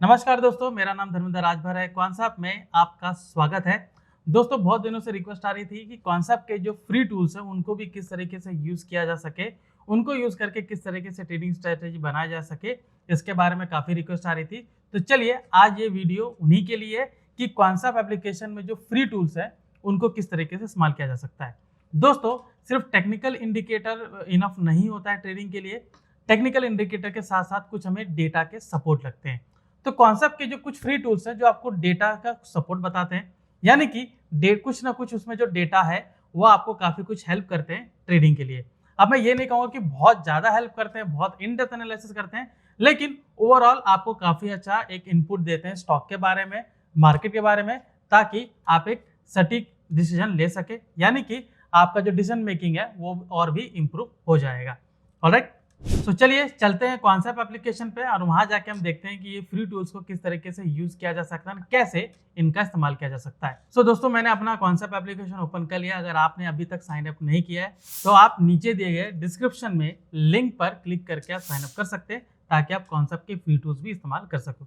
नमस्कार दोस्तों, मेरा नाम धर्मेंद्र राजभर है। कॉन्सेप्ट में आपका स्वागत है। दोस्तों, बहुत दिनों से रिक्वेस्ट आ रही थी कि कॉन्सेप्ट के जो फ्री टूल्स हैं उनको भी किस तरीके से यूज किया जा सके, उनको यूज करके किस तरीके से ट्रेडिंग स्ट्रेटेजी बनाया जा सके, इसके बारे में काफी रिक्वेस्ट आ रही थी। तो चलिए आज ये वीडियो उन्हीं के लिए है कि कॉन्सेप्ट एप्लीकेशन में जो फ्री टूल्स है उनको किस तरीके से इस्तेमाल किया जा सकता है। दोस्तों, सिर्फ टेक्निकल इंडिकेटर इनफ नहीं होता है ट्रेडिंग के लिए। टेक्निकल इंडिकेटर के साथ साथ कुछ हमें डेटा के सपोर्ट लगते हैं। तो कॉन्सेप्ट के जो कुछ फ्री टूल्स हैं जो आपको डेटा का सपोर्ट बताते हैं, यानी कि कुछ ना कुछ उसमें जो डेटा है वो आपको काफी कुछ हेल्प करते हैं ट्रेडिंग के लिए। अब मैं ये नहीं कहूँगा कि बहुत ज्यादा हेल्प करते हैं, बहुत इन डेप्थ एनालिसिस करते हैं, लेकिन ओवरऑल आपको काफी अच्छा एक इनपुट देते हैं स्टॉक के बारे में, मार्केट के बारे में, ताकि आप एक सटीक डिसीजन ले सके, यानी कि आपका जो डिसीजन मेकिंग है वो और भी इम्प्रूव हो जाएगा। ऑलराइट, तो चलिए चलते हैं कॉन्सेप्ट एप्लीकेशन पे और वहां जाके हम देखते हैं कि ये फ्री टूल्स को किस तरीके से यूज किया जा सकता है, कैसे इनका इस्तेमाल किया जा सकता है। सो दोस्तों, मैंने अपना कॉन्सेप्ट एप्लीकेशन ओपन कर लिया। अगर आपने अभी तक साइन अप नहीं किया है तो आप नीचे दिए गए डिस्क्रिप्शन में लिंक पर क्लिक करके आप साइन अप कर सकते हैं, ताकि आप कॉन्सेप्ट के फ्री टूल्स भी इस्तेमाल कर सको।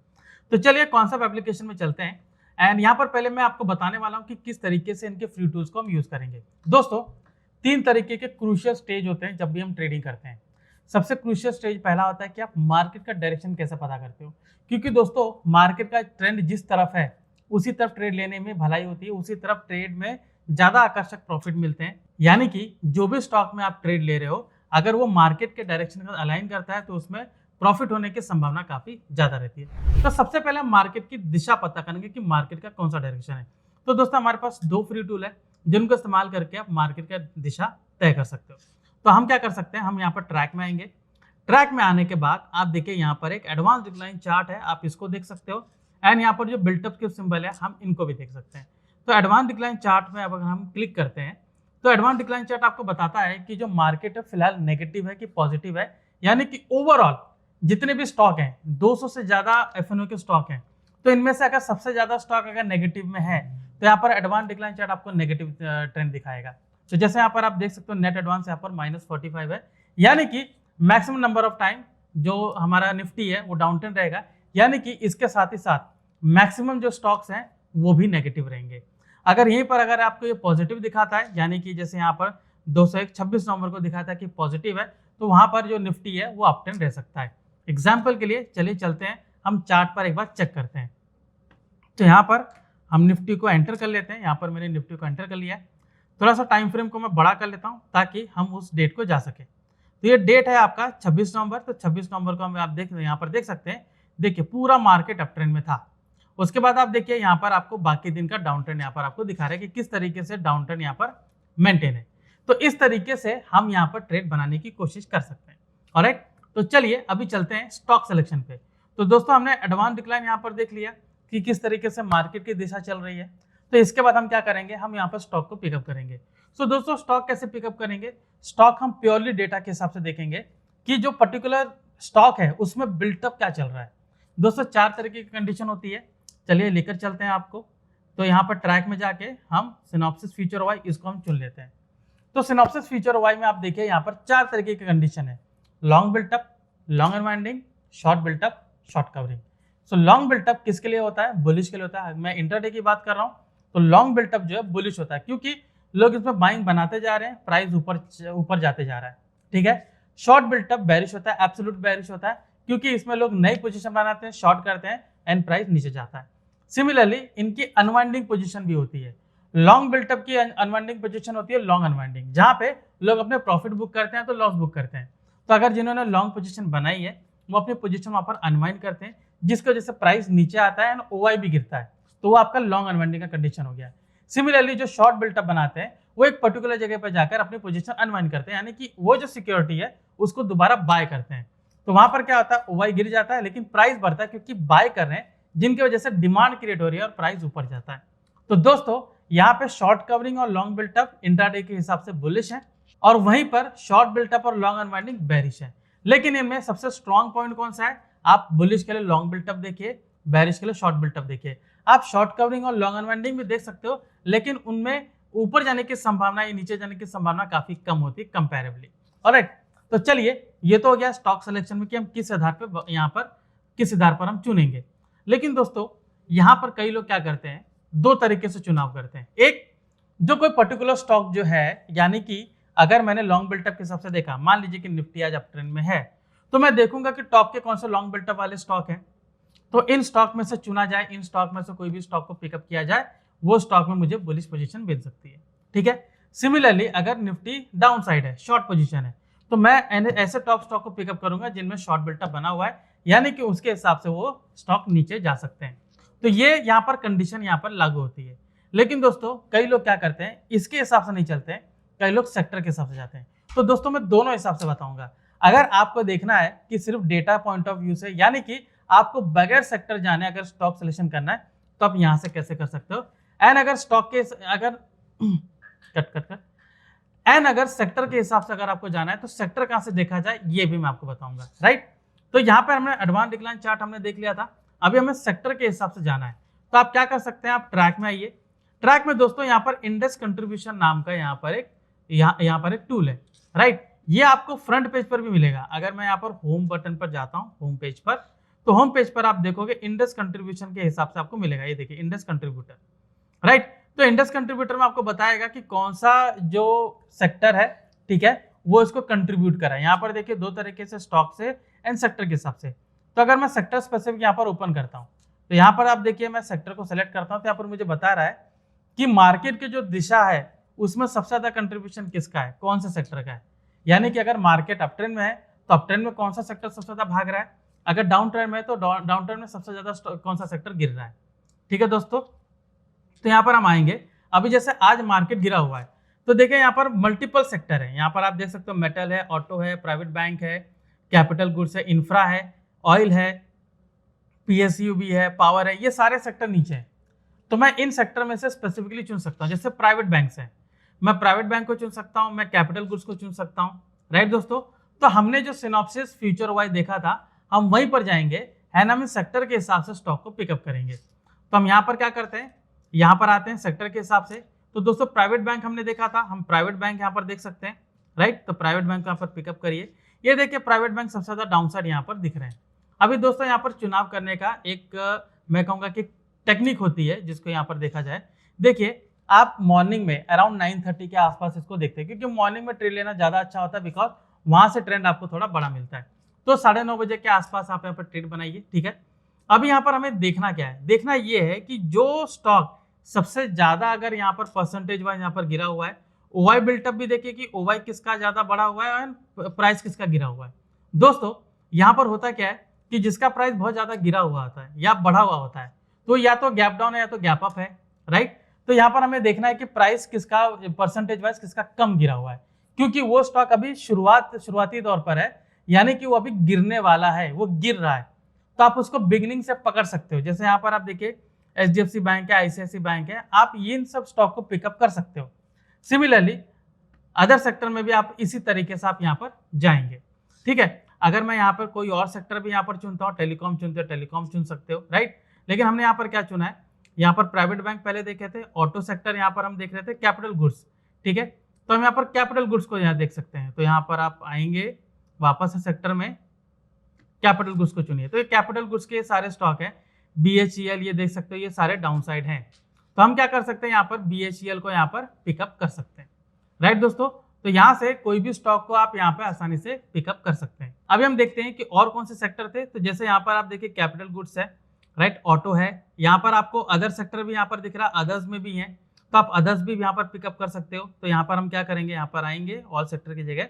तो चलिए कॉन्सेप्ट एप्लीकेशन में चलते हैं एंड यहाँ पर पहले मैं आपको बताने वाला हूँ कि किस तरीके से इनके फ्री टूल्स को हम यूज करेंगे। दोस्तों, 3 तरीके के क्रूशियल स्टेज होते हैं जब भी हम ट्रेडिंग करते हैं। सबसे क्रूशियल स्टेज पहला होता है कि आप मार्केट का डायरेक्शन कैसे पता करते हो, क्योंकि दोस्तों मार्केट का ट्रेंड जिस तरफ है उसी तरफ ट्रेड लेने में भलाई होती है, उसी तरफ ट्रेड में ज्यादा आकर्षक प्रॉफिट मिलते हैं। यानी कि जो भी स्टॉक में आप ट्रेड ले रहे हो, अगर वो मार्केट के डायरेक्शन का अलाइन करता है तो उसमें प्रॉफिट होने की संभावना काफी ज्यादा रहती है। तो सबसे पहले हम मार्केट की दिशा पता करेंगे कि मार्केट का कौन सा डायरेक्शन है। तो दोस्तों, हमारे पास 2 फ्री टूल है जिनको इस्तेमाल करके आप मार्केट का दिशा तय कर सकते हो। तो हम क्या कर सकते हैं, हम यहाँ पर ट्रैक में आएंगे। ट्रैक में आने के बाद आप देखिए यहाँ पर एक एडवांस डिक्लाइन चार्ट है, आप इसको देख सकते हो एंड यहाँ पर जो बिल्टअप के सिंबल है हम इनको भी देख सकते हैं। तो एडवांस डिक्लाइन चार्ट में अगर हम क्लिक करते हैं तो एडवांस डिक्लाइन चार्ट आपको बताता है कि जो मार्केट है फिलहाल नेगेटिव है कि पॉजिटिव है, यानी कि ओवरऑल जितने भी स्टॉक हैं 200 से ज्यादा एफएनओ के स्टॉक हैं, तो इनमें से अगर सबसे ज्यादा स्टॉक अगर नेगेटिव में है तो यहाँ पर एडवांस डिक्लाइन चार्ट आपको नेगेटिव ट्रेंड दिखाएगा। तो जैसे यहाँ पर आप देख सकते हो नेट एडवांस यहाँ पर -45 है, यानी कि मैक्सिमम नंबर ऑफ टाइम जो हमारा निफ्टी है वो डाउन ट्रेंड रहेगा, यानी कि इसके साथ ही साथ मैक्सिमम जो स्टॉक्स हैं वो भी नेगेटिव रहेंगे। अगर यहीं पर अगर आपको ये पॉजिटिव दिखाता है, यानी कि जैसे यहाँ पर 201 26 नवंबर को दिखाता है कि पॉजिटिव है, तो वहां पर जो निफ्टी है वो अप ट्रेंड रह सकता है। एग्जाम्पल के लिए चलिए चलते हैं, हम चार्ट पर एक बार चेक करते हैं। तो यहाँ पर हम निफ्टी को एंटर कर लेते हैं। यहाँ पर मैंने निफ्टी को एंटर कर लिया है। थोड़ा सा टाइम फ्रेम को मैं बड़ा कर लेता हूँ ताकि हम उस डेट को जा सके। तो ये डेट है आपका 26 नवंबर। तो 26 नवंबर को हम आप यहाँ पर देख सकते हैं, देखिए पूरा मार्केट अप ट्रेंड में था। उसके बाद आप देखिए यहाँ पर आपको बाकी दिन का डाउन ट्रेंड यहाँ पर आपको दिखा रहा है कि किस तरीके से डाउन ट्रेंड यहाँ पर मेंटेन है। तो इस तरीके से हम यहाँ पर ट्रेड बनाने की कोशिश कर सकते हैं। ऑलराइट, तो चलिए अभी चलते हैं स्टॉक सिलेक्शन पे। तो दोस्तों, हमने एडवांस डिक्लाइन यहाँ पर देख लिया कि किस तरीके से मार्केट की दिशा चल रही है। तो इसके बाद हम क्या करेंगे, हम यहाँ पर स्टॉक को पिकअप करेंगे। सो दोस्तों, स्टॉक कैसे पिकअप करेंगे, स्टॉक हम प्योरली डेटा के हिसाब से देखेंगे कि जो पर्टिकुलर स्टॉक है उसमें बिल्टअप क्या चल रहा है। दोस्तों, 4 तरीके की कंडीशन होती है, चलिए लेकर चलते हैं आपको। तो यहाँ पर ट्रैक में जाके हम सिनॉप्सिस फ्यूचर वाई इसको हम चुन लेते हैं। तो सिनॉप्सिस फ्यूचर वाई में आप देखिए यहाँ पर 4 तरीके की कंडीशन है, long built up, long unwinding, short built up, short covering. So long built up किसके लिए होता है, बुलिश के लिए होता है। मैं इंटरडे की बात कर रहा हूँ तो लॉन्ग बिल्टअप जो है बुलिश होता है, क्योंकि लोग इसमें बाइंग बनाते जा रहे हैं, प्राइस ऊपर जाते जा रहा है। ठीक है। शॉर्ट बिल्टअप बेरिश होता है, एब्सोल्यूट बेरिश होता है, क्योंकि इसमें लोग नई पोजीशन बनाते हैं, शॉर्ट करते हैं एंड प्राइस नीचे जाता है। सिमिलरली इनकी अनवाइंडिंग पोजीशन भी होती है। लॉन्ग बिल्टअप की अनवाइंडिंग पोजीशन होती है लॉन्ग अनवाइंडिंग, जहां पे लोग अपने प्रॉफिट बुक करते हैं तो लॉस बुक करते हैं। तो अगर जिन्होंने लॉन्ग पोजीशन बनाई है वो अपनी पोजीशन वहां पर अनवाइंड करते हैं, जिसकी वजह से प्राइस नीचे आता है एंड ओआई भी गिरता है, तो वो आपका लॉन्ग अनवाइंडिंग का कंडीशन हो गया। सिमिलरली जो शॉर्ट बिल्टअप बनाते हैं वो एक पर्टिकुलर जगह पर जाकर अपनी पोजीशन अनवाइंड करते हैं, यानी कि वो जो सिक्योरिटी है उसको दोबारा बाय करते हैं। तो वहां पर क्या होता है, ओआई गिर जाता है लेकिन प्राइस बढ़ता है, क्योंकि बाय कर रहे हैं, जिनकी वजह से डिमांड क्रिएट हो रही है और प्राइस ऊपर जाता है। तो दोस्तों, यहाँ पे शॉर्ट कवरिंग और लॉन्ग बिल्टअप इंट्राडे के हिसाब से बुलिश है, और वहीं पर शॉर्ट बिल्टअप और लॉन्ग अनवाइंडिंग बेरिश है। लेकिन इनमें सबसे स्ट्रॉन्ग पॉइंट कौन सा है, आप बुलिश के लिए लॉन्ग बिल्टअप देखिए, बेरिश के लिए शॉर्ट बिल्टअप देखिए। आप शॉर्ट कवरिंग और लॉन्ग अनवाइंडिंग भी देख सकते हो, लेकिन उनमें ऊपर जाने की संभावना या नीचे जाने की संभावना काफी कम होती है कंपैरेबली। ऑलराइट, तो चलिए ये तो हो गया स्टॉक सिलेक्शन में कि हम किस आधार पर यहाँ पर किस आधार पर हम चुनेंगे। लेकिन दोस्तों यहाँ पर कई लोग क्या करते हैं, दो तरीके से चुनाव करते हैं। एक, जो कोई पर्टिकुलर स्टॉक जो है, यानी कि अगर मैंने लॉन्ग बिल्टअप के हिसाब से देखा, मान लीजिए कि निफ्टी आज अप ट्रेंड में है, तो मैं देखूंगा कि टॉप के कौन से लॉन्ग बिल्टअप वाले स्टॉक हैं, तो इन स्टॉक में से चुना जाए, इन स्टॉक में से कोई भी स्टॉक को पिकअप किया जाए, वो स्टॉक में मुझे बुलिश पोजीशन मिल सकती है। ठीक है। सिमिलरली अगर निफ्टी डाउन साइड है, शॉर्ट पोजीशन है, तो मैं ऐसे टॉप स्टॉक को पिकअप करूंगा जिनमें शॉर्ट बिल्टअप बना हुआ है, यानी कि उसके हिसाब से वो स्टॉक नीचे जा सकते हैं। तो ये यहाँ पर कंडीशन यहाँ पर लागू होती है। लेकिन दोस्तों कई लोग क्या करते हैं, इसके हिसाब से नहीं चलते हैं, कई लोग सेक्टर के हिसाब से जाते हैं। तो दोस्तों मैं दोनों हिसाब से बताऊंगा। अगर आपको देखना है कि सिर्फ डेटा पॉइंट ऑफ व्यू से, यानी कि आपको बगैर सेक्टर जाने अगर स्टॉक सिलेक्शन करना है, तो आप यहां से कैसे कर सकते हो। एंड अगर स्टॉक के अगर सेक्टर के हिसाब से अगर आपको जाना है, तो सेक्टर कहां से देखा जाए ये भी मैं आपको बताऊंगा। राइट। तो यहाँ पर हमने एडवांस डिक्लाइन चार्ट हमने देख लिया था, अभी हमें सेक्टर के हिसाब से जाना है। तो आप क्या कर सकते हैं, आप ट्रैक में आइए। ट्रैक में दोस्तों यहाँ पर इंडेक्स कंट्रीब्यूशन नाम का यहाँ पर एक टूल है। राइट। ये आपको फ्रंट पेज पर भी मिलेगा। अगर मैं यहाँ पर होम बटन पर जाता हूँ, होम पेज पर, तो होम पेज पर आप देखोगे इंडेक्स कंट्रीब्यूशन के हिसाब से आपको मिलेगा। ये देखिए इंडेक्स कंट्रीब्यूटर। राइट। तो इंडेक्स कंट्रीब्यूटर में आपको बताएगा कि कौन सा जो सेक्टर है, ठीक है, वो इसको कंट्रीब्यूट करा है। यहाँ पर देखिए दो तरीके से, स्टॉक से एंड सेक्टर के हिसाब से। तो अगर मैं सेक्टर स्पेसिफिक यहाँ पर ओपन करता हूँ, तो यहाँ पर आप देखिए मैं सेक्टर को सेलेक्ट करता हूँ, तो यहाँ पर मुझे बता रहा है कि मार्केट की जो दिशा है उसमें सबसे ज्यादा कंट्रीब्यूशन किसका है, कौन से सेक्टर का है। यानी कि अगर मार्केट अप ट्रेंड में है, तो अप ट्रेंड में कौन सा सेक्टर सबसे ज्यादा भाग रहा है, अगर डाउन ट्रेंड में है तो डाउन ट्रेंड में सबसे ज्यादा कौन सा सेक्टर गिर रहा है। ठीक है दोस्तों। तो यहाँ पर हम आएंगे, अभी जैसे आज मार्केट गिरा हुआ है, तो देखिए यहाँ पर मल्टीपल सेक्टर है। यहाँ पर आप देख सकते हो मेटल है, ऑटो है, प्राइवेट बैंक है, कैपिटल गुड्स है, इंफ्रा है, ऑयल है, पीएसयू भी है, पावर है, ये सारे सेक्टर नीचे हैं। तो मैं इन सेक्टर में से स्पेसिफिकली चुन सकता हूँ। जैसे प्राइवेट बैंक है, मैं प्राइवेट बैंक को चुन सकता हूँ, मैं कैपिटल गुड्स को चुन सकता हूँ। राइट दोस्तों। तो हमने जो सिनॉप्सिस फ्यूचर वाइज देखा था, हम वहीं पर जाएंगे, है ना, हम इस सेक्टर के हिसाब से स्टॉक को पिकअप करेंगे। तो हम यहाँ पर क्या करते हैं, यहाँ पर आते हैं सेक्टर के हिसाब से। तो दोस्तों प्राइवेट बैंक हमने देखा था, हम प्राइवेट बैंक यहाँ पर देख सकते हैं। राइट। तो प्राइवेट बैंक यहाँ पर पिकअप करिए। ये देखिए प्राइवेट बैंक सबसे ज्यादा डाउन साइड यहाँ पर दिख रहे हैं। अभी दोस्तों यहाँ पर चुनाव करने का एक मैं कहूँगा कि टेक्निक होती है, जिसको यहाँ पर देखा जाए। देखिए आप मॉर्निंग में अराउंड 9:30 के आसपास इसको देखते हैं, क्योंकि मॉर्निंग में ट्रेड लेना ज्यादा अच्छा होता है, बिकॉज वहां से ट्रेंड आपको थोड़ा बड़ा मिलता है। तो 9:30 बजे के आसपास आप यहाँ पर ट्रेड बनाइए। ठीक है। अब यहाँ पर हमें देखना क्या है, देखना ये है कि जो स्टॉक सबसे ज्यादा अगर यहाँ पर परसेंटेज वाइज यहाँ पर गिरा हुआ है, ओवाई बिल्टअप भी देखिए कि ओवाई किसका ज्यादा बढ़ा हुआ है और प्राइस किसका गिरा हुआ है। दोस्तों यहाँ पर होता क्या है कि जिसका प्राइस बहुत ज्यादा गिरा हुआ होता है या बढ़ा हुआ होता है, तो या तो गैप डाउन है या तो गैप अप है। राइट। तो यहाँ पर हमें देखना है कि प्राइस किसका परसेंटेज वाइज किसका कम गिरा हुआ है, क्योंकि वो स्टॉक अभी शुरुआती तौर पर है, यानी कि वो अभी गिरने वाला है, वो गिर रहा है। तो आप उसको बिगिनिंग से पकड़ सकते हो। जैसे यहाँ पर आप देखिए एचडीएफसी बैंक है, आईसीआईसी बैंक है, आप इन सब स्टॉक को पिकअप कर सकते हो। सिमिलरली अदर सेक्टर में भी आप इसी तरीके से आप यहाँ पर जाएंगे। ठीक है। अगर मैं यहाँ पर कोई और सेक्टर भी यहाँ पर चुनता हूँ, टेलीकॉम चुनते हो, टेलीकॉम चुन सकते हो। राइट। लेकिन हमने यहाँ पर क्या चुना है, यहाँ पर प्राइवेट बैंक पहले देखे थे, ऑटो सेक्टर यहाँ पर हम देख रहे थे, कैपिटल गुड्स। ठीक है। तो हम यहाँ पर कैपिटल गुड्स को यहाँ देख सकते हैं। तो यहाँ पर आप आएंगे वापस से सेक्टर में, कैपिटल गुड्स को चुनिए। तो ये कैपिटल गुड्स के सारे स्टॉक है, बीएचईएल ये देख सकते हो, ये सारे डाउन साइड हैं। तो हम क्या कर सकते हैं, यहाँ पर बीएचईएल को यहाँ पर पिकअप कर सकते हैं। राइट दोस्तों। तो यहाँ से कोई भी स्टॉक को आप यहाँ पे आसानी से पिकअप कर सकते हैं। अभी हम देखते हैं कि और कौन से सेक्टर थे। तो जैसे यहाँ पर आप देखिए कैपिटल गुड्स है, राइट, ऑटो है, यहाँ पर आपको अदर सेक्टर भी यहाँ पर दिख रहा है, अदर्स में भी है, तो आप अदर्स भी यहाँ पर पिकअप कर सकते हो। तो यहाँ पर हम क्या करेंगे, यहाँ पर आएंगे ऑल सेक्टर की जगह,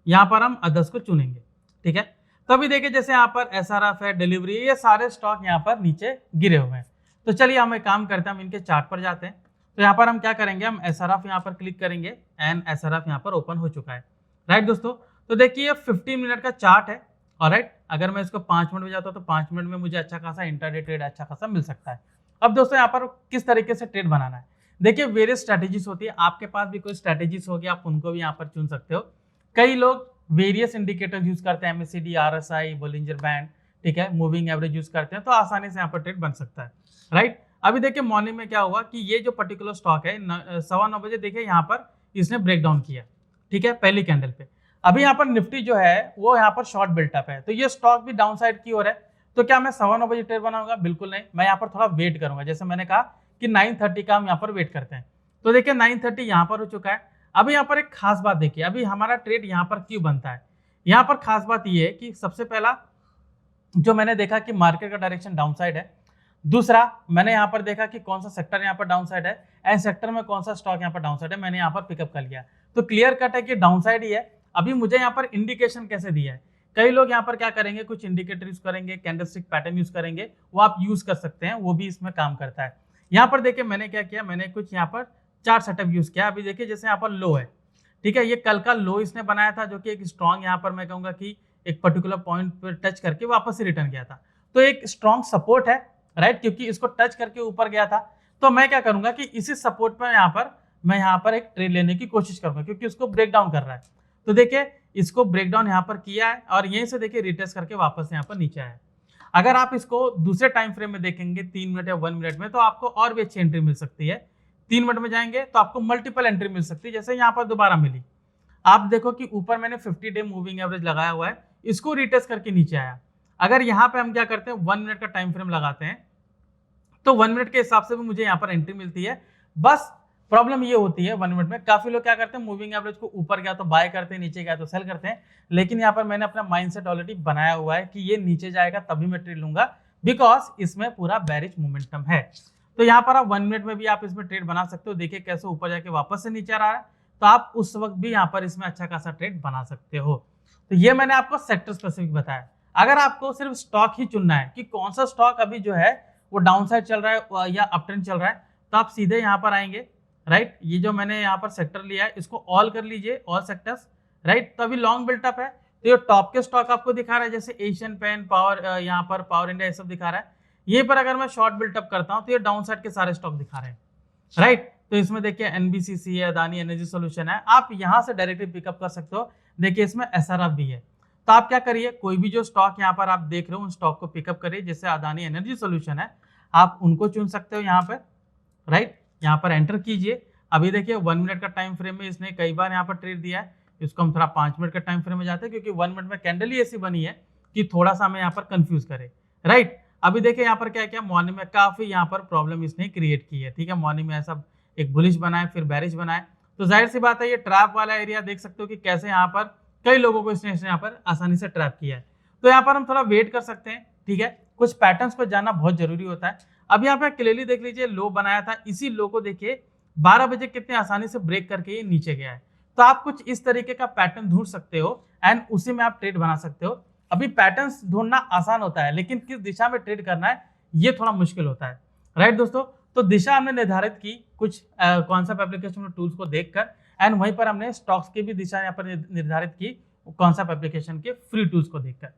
यहाँ पर हम अदर्स को चुनेंगे। ठीक है। तो अभी देखिए जैसे यहाँ पर एसआरएफ है, डिलीवरी, ये सारे स्टॉक यहाँ पर नीचे गिरे हुए हैं। तो चलिए हम एक काम करते हैं, हम इनके चार्ट पर जाते हैं। तो यहाँ पर हम क्या करेंगे, हम एसआरएफ यहाँ पर क्लिक करेंगे एंड एसआरएफ यहाँ पर ओपन हो चुका है। राइट दोस्तों। तो देखिए 15 मिनट का चार्ट है। और राइट, अगर मैं इसको 5 मिनट में जाता हूँ तो 5 मिनट में मुझे अच्छा खासा इंटरडे ट्रेड अच्छा खासा मिल सकता है। अब दोस्तों यहाँ पर किस तरीके से ट्रेड बनाना है, देखिए वेरियस स्ट्रैटेजीज होती है, आपके पास भी कोई स्ट्रैटेजीज होगी, आप उनको भी यहाँ पर चुन सकते हो। कई लोग वेरियस इंडिकेटर्स यूज करते हैं, MACD, RSI, बोलिंजर बैंड, ठीक है, मूविंग एवरेज यूज करते हैं, तो आसानी से यहाँ पर ट्रेड बन सकता है। राइट। अभी देखिए मॉर्निंग में क्या हुआ कि ये जो पर्टिकुलर स्टॉक है 9:15 बजे देखिए यहाँ पर इसने ब्रेक डाउन किया। ठीक है, पहली कैंडल पे। अभी यहाँ पर निफ्टी जो है वो यहाँ पर शॉर्ट बिल्टअप है, तो ये स्टॉक भी डाउन साइड की ओर है। तो क्या मैं 9:15 ट्रेड बनाऊंगा? बिल्कुल नहीं, मैं यहाँ पर थोड़ा वेट करूंगा। जैसे मैंने कहा कि 9:30 का हम यहाँ पर वेट करते हैं। तो देखिए 9:30 यहाँ पर हो चुका है। अभी यहाँ पर एक खास बात देखिए, अभी हमारा ट्रेड यहाँ पर क्यों बनता है। यहाँ पर खास बात ये है कि सबसे पहला जो मैंने देखा कि मार्केट का डायरेक्शन डाउन साइड है। दूसरा मैंने यहाँ पर देखा कि कौन सा सेक्टर यहाँ पर डाउन साइड है एंड सेक्टर में कौन सा स्टॉक यहाँ पर डाउन साइड है, मैंने यहाँ पर पिकअप कर लिया। तो क्लियर कट है कि डाउन साइड ही है। अभी मुझे यहाँ पर इंडिकेशन कैसे दिया है, कई लोग यहाँ पर क्या करेंगे, कुछ इंडिकेटर यूज करेंगे, कैंडलस्टिक पैटर्न यूज करेंगे, वो आप यूज कर सकते हैं, वो भी इसमें काम करता है। यहाँ पर देखिए मैंने क्या किया, मैंने कुछ यहाँ पर चार्ट सेटअप यूज किया। अभी देखिए जैसे यहाँ पर लो है, ठीक है, ये कल का लो इसने बनाया था जो कि एक स्ट्रॉन्ग यहाँ पर मैं कहूंगा कि एक पर्टिकुलर पॉइंट पर टच करके वापस से रिटर्न किया था। तो एक स्ट्रॉन्ग सपोर्ट है, राइट, क्योंकि इसको टच करके ऊपर गया था। तो मैं क्या करूंगा कि इसी सपोर्ट पर मैं यहाँ पर एक ट्रेड लेने की कोशिश करूंगा, क्योंकि उसको ब्रेक डाउन कर रहा है। तो देखिए इसको ब्रेक डाउन यहाँ पर किया है और यहीं से देखिए रिटेस्ट करके वापस यहाँ पर नीचे आया है। अगर आप इसको दूसरे टाइम फ्रेम में देखेंगे 3 मिनट या 1 मिनट में, तो आपको और भी अच्छी एंट्री मिल सकती है। 3 मिनट में जाएंगे तो आपको मल्टीपल एंट्री मिल सकती है, जैसे यहाँ पर दोबारा मिली। आप देखो कि ऊपर मैंने 50 डे मूविंग एवरेज लगाया हुआ है, इसको रिटेस्ट करके नीचे आया। अगर यहाँ पे हम क्या करते हैं 1 मिनट का टाइम फ्रेम लगाते हैं, तो 1 मिनट के हिसाब से भी मुझे यहाँ पर एंट्री मिलती है। बस प्रॉब्लम ये होती है 1 मिनट में, काफी लोग क्या करते हैं मूविंग एवरेज को ऊपर गया तो बाय करते हैं, नीचे गया तो सेल करते हैं। लेकिन यहाँ पर मैंने अपना माइंडसेट ऑलरेडी बनाया हुआ है कि ये नीचे जाएगा तभी मैं ट्रेड लूंगा, बिकॉज इसमें पूरा बेरिश मोमेंटम है। तो यहाँ पर आप 1 मिनट में भी आप इसमें ट्रेड बना सकते हो। देखिए कैसे ऊपर जाके वापस से नीचे आ रहा है, तो आप उस वक्त भी यहाँ पर इसमें अच्छा खासा ट्रेड बना सकते हो। तो ये मैंने आपको सेक्टर स्पेसिफिक बताया। अगर आपको सिर्फ स्टॉक ही चुनना है कि कौन सा स्टॉक अभी जो है वो डाउन साइड चल रहा है या अप ट्रेंड चल रहा है, तो आप सीधे यहाँ पर आएंगे, राइट। ये जो मैंने यहाँ पर सेक्टर लिया है इसको ऑल कर लीजिए, ऑल सेक्टर्स, राइट। तो अभी लॉन्ग बिल्टअप है, तो ये टॉप के स्टॉक आपको दिखा रहा है, जैसे एशियन पेन, पावर, यहाँ पर पावर इंडिया, ये सब दिखा रहा है। ये पर अगर मैं शॉर्ट बिल्टअप करता हूँ तो ये डाउन साइड के सारे स्टॉक दिखा रहे हैं, राइट। तो इसमें देखिए एनबीसीसी है, अदानी एनर्जी सोल्यूशन है, आप यहाँ से डायरेक्टली पिकअप कर सकते हो। देखिए इसमें एसआरएफ भी है। तो आप क्या करिए, कोई भी जो स्टॉक यहाँ पर आप देख रहे हो उन स्टॉक को पिकअप करिए। जैसे अदानी एनर्जी सोल्यूशन है, आप उनको चुन सकते हो यहाँ पर, राइट। यहाँ पर एंटर कीजिए। अभी देखिए 1 मिनट का टाइम फ्रेम में इसने कई बार यहाँ पर ट्रेड दिया है। इसको हम थोड़ा 5 मिनट का टाइम फ्रेम में जाते हैं, क्योंकि 1 मिनट में कैंडल ही ऐसी बनी है कि थोड़ा सा हमें यहाँ पर कंफ्यूज करे, राइट। अभी देखिए यहाँ पर क्या क्या मॉर्निंग में काफी यहाँ पर प्रॉब्लम इसने क्रिएट की है, ठीक है। मॉर्निंग में ऐसा एक बुलिश बनाए, फिर बैरिश बनाए, तो जाहिर सी बात है ये ट्रैप वाला एरिया देख सकते हो कि कैसे यहाँ पर कई लोगों को इसने यहाँ पर आसानी से ट्रैप किया है। तो यहाँ पर हम थोड़ा वेट कर सकते हैं, ठीक है। कुछ पैटर्न्स पर जाना बहुत जरूरी होता है। अब यहाँ पे क्लियरली देख लीजिए लो बनाया था, इसी लो को देखिए 12 बजे कितने आसानी से ब्रेक करके ये नीचे गया है। तो आप कुछ इस तरीके का पैटर्न ढूंढ सकते हो एंड उसी में आप ट्रेड बना सकते हो। अभी पैटर्न्स ढूंढना आसान होता है, लेकिन किस दिशा में ट्रेड करना है ये थोड़ा मुश्किल होता है, राइट दोस्तों। तो दिशा हमने निर्धारित की कुछ कॉन्सेप्ट एप्लीकेशन टूल्स को देखकर, एंड वहीं पर हमने स्टॉक्स की भी दिशा यहाँ पर निर्धारित की कॉन्सेप्ट एप्लीकेशन के फ्री टूल्स को देखकर।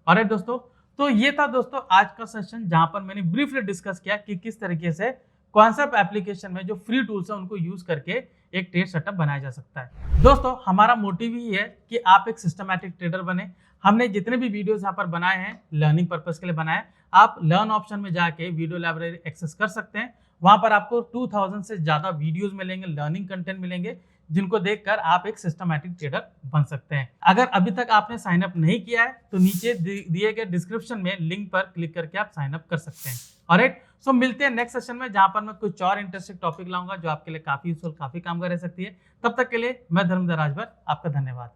ऑलराइट दोस्तों, तो ये था दोस्तों आज का सेशन, जहां पर मैंने ब्रीफली डिस्कस किया कि किस तरीके से कॉन्सेप्ट एप्लीकेशन में जो फ्री टूल्स है उनको यूज करके एक ट्रेड सेटअप बनाया जा सकता है। दोस्तों हमारा मोटिव ही है कि आप एक सिस्टमैटिक ट्रेडर बने। हमने जितने भी वीडियोस यहाँ पर बनाए हैं लर्निंग पर्पस के लिए बनाए। आप लर्न ऑप्शन में जाके वीडियो लाइब्रेरी एक्सेस कर सकते हैं। वहां पर आपको 2000 से ज्यादा वीडियोस मिलेंगे, लर्निंग कंटेंट मिलेंगे, जिनको देखकर आप एक सिस्टमैटिक ट्रेडर बन सकते हैं। अगर अभी तक आपने साइन अप नहीं किया है तो नीचे दिए गए डिस्क्रिप्शन में लिंक पर क्लिक करके आप साइन अप कर सकते हैं। ऑलराइट, सो मिलते हैं नेक्स्ट सेशन में, जहां पर मैं कुछ और इंटरेस्टिंग टॉपिक लाऊंगा जो आपके लिए काफी यूजफुल, काफी काम कर रह सकती है। तब तक के लिए मैं धर्मेंद्र राजभर, आपका धन्यवाद।